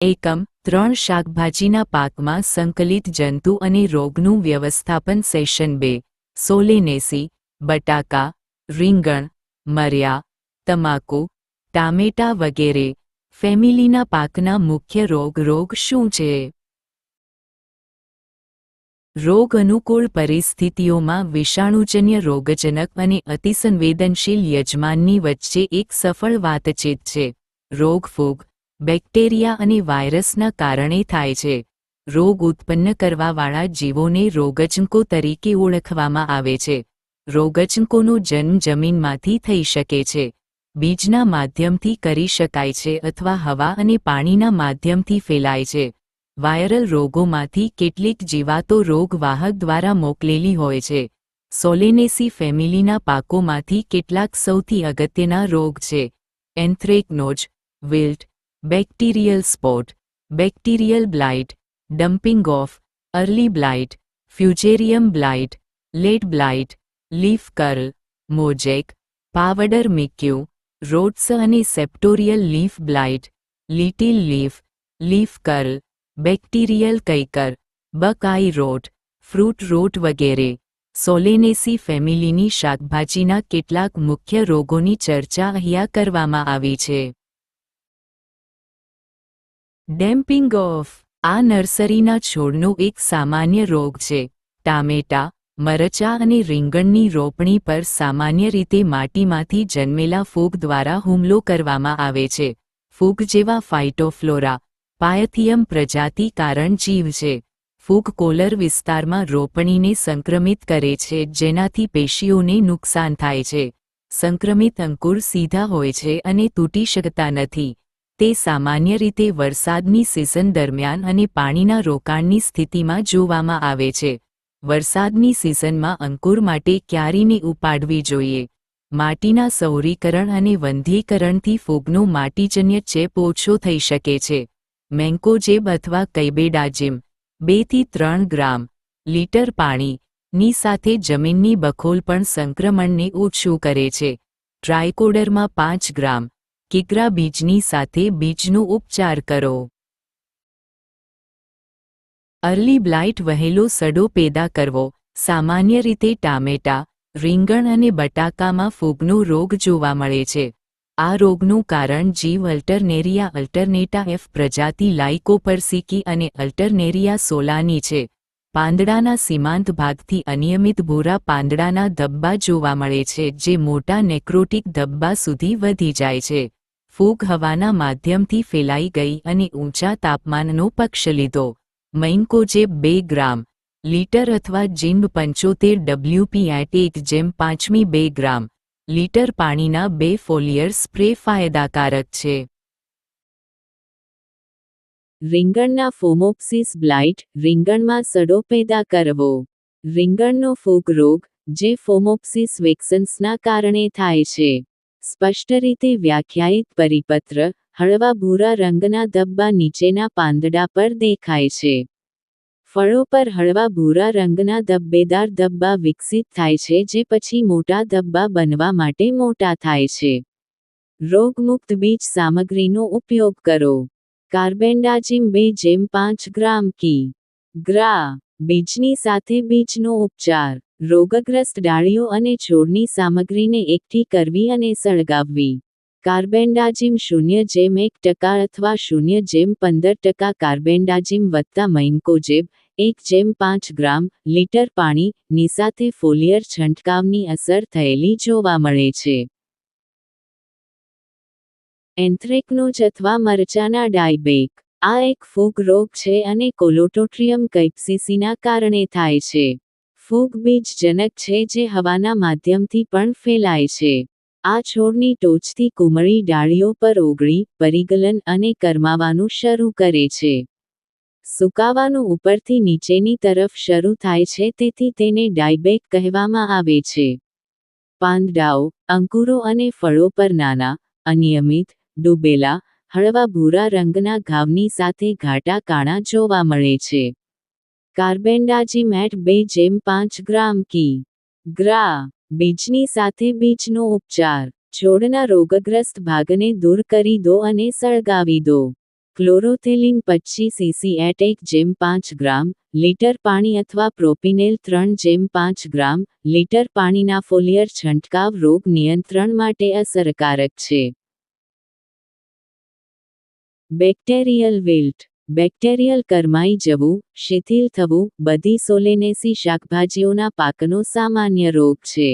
એકમ 3 શાકભાજીના પાકમાં સંકલિત જંતુ અને રોગનું વ્યવસ્થાપન સેશન 2 સોલેનેસી બટાકા રીંગણ મર્યા તમાકુ ટામેટા વગેરે ફેમિલીના પાકના મુખ્ય રોગ શું છે? રોગ અનુકૂળ પરિસ્થિતિઓમાં વિષાણુજન્ય રોગજનક અને અતિસંવેદનશીલ યજમાનની વચ્ચે એક સફળ વાતચીત છે. રોગ ફૂગ બેક્ટેરિયા અને વાયરસના કારણે થાય છે. રોગ ઉત્પન્ન કરવાવાળા જીવોને રોગજનકો તરીકે ઓળખવામાં આવે છે. રોગજનકોનો જન્મ જમીનમાંથી થઈ શકે છે, બીજના માધ્યમથી કરી શકાય છે અથવા હવા અને પાણીના માધ્યમથી ફેલાય છે. વાયરલ રોગોમાંથી કેટલીક જીવાતો રોગવાહક દ્વારા મોકલેલી હોય છે. સોલેનેસી ફેમિલીના પાકોમાંથી કેટલાક સૌથી અગત્યના રોગ છે: anthracnose, wilt, bacterial spot, bacterial blight, damping off, early blight, fusarium blight, late blight, leaf curl, mosaic, powdery મિક્યુ, રોટ્સ અને septorial leaf blight, little leaf, leaf curl, bacterial canker, buckeye rot, fruit rot વગેરે. Solanaceae ફેમિલીની શાકભાજીના કેટલાક મુખ્ય રોગોની ચર્ચા અહીંયા કરવામાં આવી છે. ડેમ્પિંગ ઓફ આ નર્સરીના છોડનો એક સામાન્ય રોગ છે. ટામેટા, મરચાં અને રીંગણની રોપણી પર સામાન્ય રીતે માટીમાંથી જન્મેલા ફૂગ દ્વારા હુમલો કરવામાં આવે છે. ફૂગ જેવા ફાઇટોફ્લોરા પાયથિયમ પ્રજાતિ કારણ જીવ છે. ફૂગ કોલર વિસ્તારમાં રોપણીને સંક્રમિત કરે છે, જેનાથી પેશીઓને નુકસાન થાય છે. સંક્રમિત અંકુર સીધા હોય છે અને તૂટી શકતા નથી. તે સામાન્ય રીતે વરસાદની સિઝન દરમિયાન અને પાણીના રોકાણની સ્થિતિમાં જોવામાં આવે છે. વરસાદની સિઝનમાં અંકુર માટે ક્યારીને ઉપાડવી જોઈએ. માટીના સૌરીકરણ અને વંધ્યીકરણથી ફૂગનો માટીજન્ય ચેપ ઓછો થઈ શકે છે. મેન્કોજેબ અથવા કૈબેડાજિમ 2 થી 3 ગ્રામ લીટર પાણીની સાથે જમીનની બખોલ પણ સંક્રમણને ઓછું કરે છે. ટ્રાયકોડર્મા 5 ગ્રામ કિગ્રા બીજની સાથે બીજનો ઉપચાર કરો. અર્લી બ્લાઇટ વહેલો સડો પેદા કરવો. સામાન્ય રીતે ટામેટા, રીંગણ અને બટાકામાં ફૂગનો રોગ જોવા મળે છે. આ રોગનું કારણ જીવ અલ્ટરનેરિયા અલ્ટરનેટા એફ પ્રજાતિ લાઇકોપર્સિકી અને અલ્ટરનેરિયા સોલાની છે. પાંદડાના સીમાંત ભાગથી અનિયમિત ભૂરા પાંદડાના ધબ્બા જોવા મળે છે, જે મોટા નેક્રોટિક ધબ્બા સુધી વધી જાય છે. ફૂગ હવાના માધ્યમથી ફેલાઈ ગઈ અને ઊંચા તાપમાનનો પક્ષ લીધો. મેન્કોજેબ 2 ગ્રામ લીટર અથવા જીમ્બ 75 WP8 1/5 2 ગ્રામ લીટર પાણીના 2 ફોલિયર સ્પ્રે ફાયદાકારક છે. રીંગણના ફોમોપ્સિસ બ્લાઇટ રીંગણમાં સડો પેદા કરવો. રીંગણનો ફૂગ રોગ, જે ફોમોપ્સિસ વેક્સન્સના કારણે થાય છે. સ્પષ્ટ રીતે વ્યાખ્યાયિત પરિપત્ર હળવા ભૂરા રંગના ધબ્બા નીચેના પાંદડા પર દેખાય છે. ફળો પર હળવા ભૂરા રંગના ધબ્બેદાર ધબ્બા વિકસિત થાય છે, જે પછી મોટા ધબ્બા બનવા માટે મોટા થાય છે. રોગમુક્ત બીજ સામગ્રીનો ઉપયોગ કરો. કાર્બેન્ડાજિમ 2/5 ગ્રામ કિગ્રા બીજની સાથે બીજનો ઉપચાર. રોગગ્રસ્ત ડાળીઓ અને છોડની સામગ્રીને એકઠી કરવી અને સળગાવવી. કાર્બેન્ડાજિમ 0/1% અથવા 0/15% કાર્બેન્ડાજિમ વત્તા મેન્કોજેબ 1/5 ગ્રામ લીટર પાણીની સાથે ફોલિયર છંટકાવની અસર થયેલી જોવા મળે છે. એન્થ્રેકનોઝ અથવા મરચાના ડાયબેક આ એક ફૂગ રોગ છે અને કોલોટોટ્રિયમ કૈપ્સિસીના કારણે થાય છે. ફૂગ બીજજનક છે જે હવાના માધ્યમથી પણ ફેલાય છે. આ છોડની ટોચથી કુમળી ડાળીઓ પર ઓગળી, પરિગલન અને કરમાવાનું શરૂ કરે છે. સુકાવાનું ઉપરથી નીચેની તરફ શરૂ થાય છે, તેથી તેને ડાયબેક કહેવામાં આવે છે. પાંદડાઓ, અંકુરો અને ફળો પર નાના, અનિયમિત, ડૂબેલા, હળવા ભૂરા રંગના ઘાવની સાથે ઘાટા કાણા જોવા મળે છે. કાર્બેન્ડાજિમ 2/5 ગ્રામ કિગ્રા બીજની સાથે બીજનો ઉપચાર. છોડના રોગગ્રસ્ત ભાગને દૂર કરી દો અને સળગાવી દો. ક્લોરોથેલિન 25 cc એટ 1/5 ગ્રામ લીટર પાણી અથવા પ્રોપિનેલ 3/5 ગ્રામ લીટર પાણીના ફોલિયર છંટકાવ રોગ નિયંત્રણ માટે અસરકારક છે. બેક્ટેરિયલ વિલ્ટ. બેક્ટેરિયલ કરમાઈ જવું, શિથિલ થવું, બધી સોલેનેસી શાકભાજીઓના પાકનો સામાન્ય રોગ છે.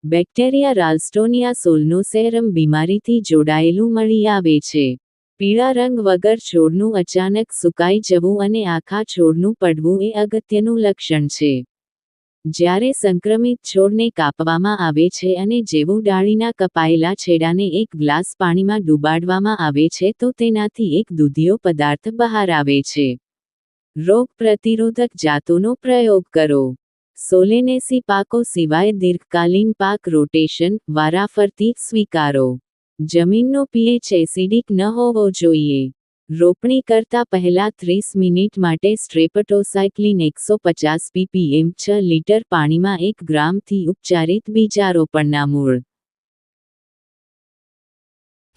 બેક્ટેરિયા રાલ્સ્ટોનિયા સોલનોસેરમ બીમારીથી જોડાયેલું મળી આવે છે. પીળા રંગ વગર છોડનું અચાનક સુકાઈ જવું અને આખા છોડનું પડવું એ અગત્યનું લક્ષણ છે. જ્યારે સંક્રમિત છોડને કાપવામાં આવે છે અને જેવું ડાળીના કપાયેલા છેડાને એક ગ્લાસ પાણીમાં ડૂબાડવામાં આવે છે તો તેનાથી એક દૂધિયો પદાર્થ બહાર આવે છે. રોગ પ્રતિરોધક જાતોનો પ્રયોગ કરો. સોલેનેસી પાકો સિવાય દીર્ઘકાલીન પાક રોટેશન, વારાફરતી સ્વીકારો. જમીનનો pH એસિડિક ન હોવો જોઈએ. રોપણી કરતા પહેલા 30 મિનિટ માટે સ્ટ્રેપ્ટોસાયક્લિન 150 ppm 6 લીટર પાણીમાં 1 ગ્રામથી ઉપચારિત બીજારોપણના મૂળ.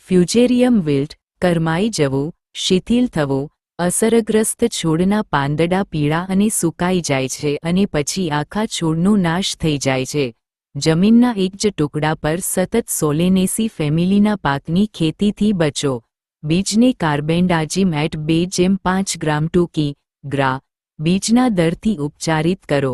ફ્યુચેરિયમ વિલ્ટ. કરમાઈ જવું, શિથિલ થવું, અસરગ્રસ્ત છોડના પાંદડા પીળા અને સુકાઈ જાય છે અને પછી આખા છોડનો નાશ થઈ જાય છે. જમીનના એક જ ટુકડા પર સતત સોલેનેસી ફેમિલીના પાકની ખેતીથી બચો. બીજને કાર્બેન્ડાઝિમ એટ 2/5 ગ્રામ ટૂંકી બીજના દરથી ઉપચારિત કરો.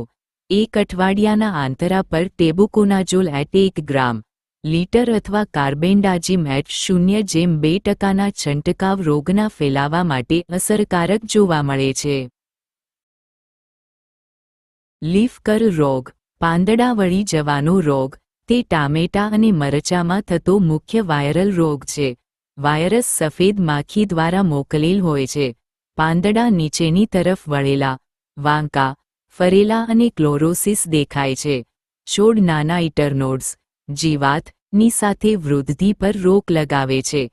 1 અઠવાડિયાના આંતરા પર ટેબુકોનાઝોલ એટ 1 ગ્રામ લીટર અથવા કાર્બેન્ડાઝિમ એટ 0.2% છંટકાવ રોગના ફેલાવા માટે અસરકારક જોવા મળે છે. લીફ કર્લ રોગ. પાંદડા વળી જવાનો રોગ. તે ટામેટા અને મરચામાં થતો મુખ્ય વાયરલ રોગ છે. વાયરસ સફેદ માખી દ્વારા મોકલેલ હોય છે. પાંદડા નીચેની તરફ વળેલા, વાંકા, ફરેલા અને ક્લોરોસિસ દેખાય છે. છોડ નાના ઇન્ટરનોડ્સ, જીવાત ની સાથે વૃદ્ધિ પર રોક લગાવે છે.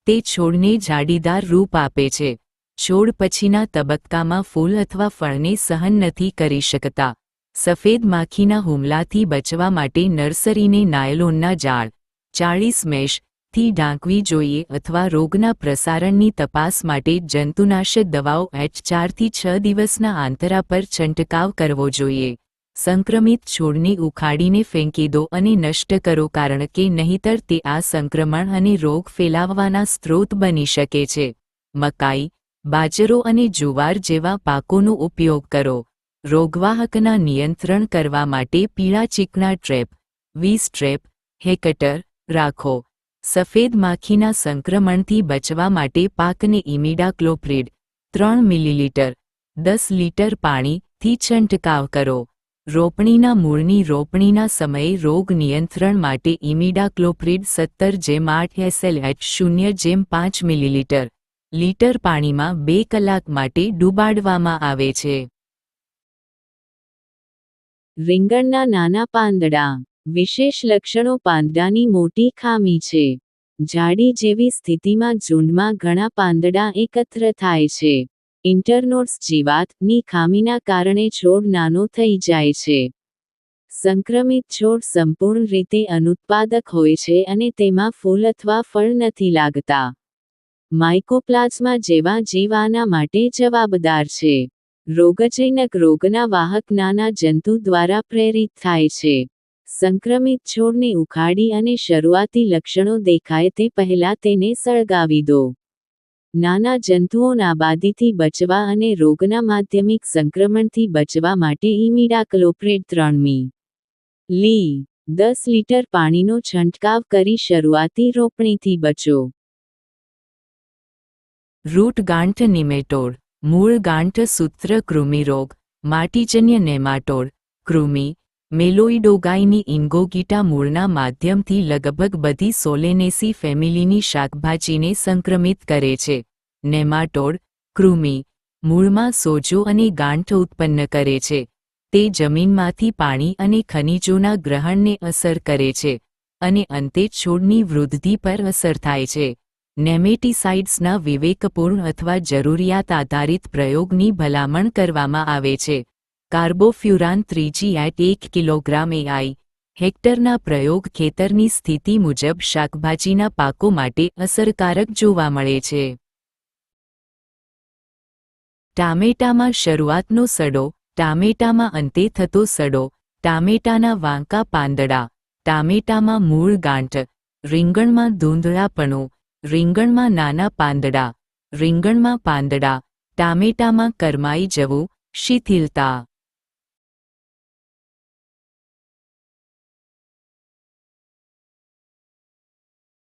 તે છોડને જાડીદાર રૂપ આપે છે. છોડ પછીના તબક્કામાં ફૂલ અથવા ફળને સહન નથી કરી શકતા. સફેદ માખીના હુમલાથી બચવા માટે નર્સરીને નાયલોનના જાળ 40 મેશ થી ઢાંકવી જોઈએ અથવા રોગના પ્રસારણની તપાસ માટે જંતુનાશક દવાઓ 4 થી 6 દિવસના આંતરા પર છંટકાવ કરવો જોઈએ. સંક્રમિત છોડને ઉખાડીને ફેંકી દો અને નષ્ટ કરો કારણ કે નહીંતર તે આ સંક્રમણ અને રોગ ફેલાવવાના સ્ત્રોત બની શકે છે. મકાઈ, બાજરો અને જુવાર જેવા પાકોનો ઉપયોગ કરો. રોગવાહકના નિયંત્રણ કરવા માટે પીળા ચીકણા ટ્રેપ 20 ટ્રેપ હેક્ટર રાખો. સફેદ માખીના સંક્રમણથી બચવા માટે પાકને ઇમિડાક્લોપ્રિડ 3 મિલીલીટર 10 લીટર પાણીથી છંટકાવ કરો. રોપણીના મૂળની રોપણીના સમયે રોગ નિયંત્રણ માટે ઇમિડાક્લોપ્રિડ 17/8 SL એટ 0/5 મિલીલીટર લીટર પાણીમાં 2 કલાક માટે ડૂબાડવામાં આવે છે. રીંગણના નાના પાંદડા. વિશેષ લક્ષણો. પાંદડાની મોટી ખામી છે. જાડી જેવી સ્થિતિમાં ઝૂંડમાં ઘણા પાંદડા એકત્ર થાય છે. ઇન્ટરનોડ્સ જીવાતની ખામીના કારણે છોડ નાનો થઈ જાય છે. સંક્રમિત છોડ સંપૂર્ણ રીતે અનુત્પાદક હોય છે અને તેમાં ફૂલ અથવા ફળ નથી લાગતા. માઇકોપ્લાઝ્મા જેવા જીવ આના માટે જવાબદાર છે. રોગજનક રોગના વાહક નાના જંતુ દ્વારા પ્રેરિત થાય છે. સંક્રમિત છોડને ઉખાડી અને શરૂઆતી લક્ષણો દેખાય તે પહેલાં તેને સળગાવી દો. નાના જંતુઓ નાબાદીથી બચવા અને રોગના માધ્યમિક સંક્રમણથી બચવા માટે ઇમિડાક્લોપ્રિડ 3 મિલી 10 લીટર પાણીનો છંટકાવ કરી શરૂઆતી રોપણીથી બચો. રૂટ ગાંઠ નિમેટોડ. મૂળ ગાંઠ સૂત્રકૃમિ રોગ. માટીજન્ય નેમાટોડ કૃમિ મેલોઇડોગાઇની ઇન્ગોગીટા મૂળના માધ્યમથી લગભગ બધી સોલેનેસી ફેમિલીની શાકભાજીને સંક્રમિત કરે છે. નેમાટોડ કૃમિ મૂળમાં સોજો અને ગાંઠ ઉત્પન્ન કરે છે. તે જમીનમાંથી પાણી અને ખનિજોના ગ્રહણને અસર કરે છે અને અંતે છોડની વૃદ્ધિ પર અસર થાય છે. નેમેટીસાઇડ્સના વિવેકપૂર્ણ અથવા જરૂરિયાત આધારિત પ્રયોગની ભલામણ કરવામાં આવે છે. કાર્બોફ્યુરાન 3G એટ 1 કિલોગ્રામ AI હેક્ટરના પ્રયોગ ખેતરની સ્થિતિ મુજબ શાકભાજીના પાકો માટે અસરકારક જોવા મળે છે. ટામેટામાં શરૂઆતનો સડો, ટામેટામાં અંતે થતો સડો, ટામેટાના વાંકા પાંદડા, ટામેટામાં મૂળ ગાંઠ, રીંગણમાં ધૂંધળાપણું, રીંગણમાં નાના પાંદડા, રીંગણમાં પાંદડા, ટામેટામાં કરમાઈ જવું, શિથિલતા.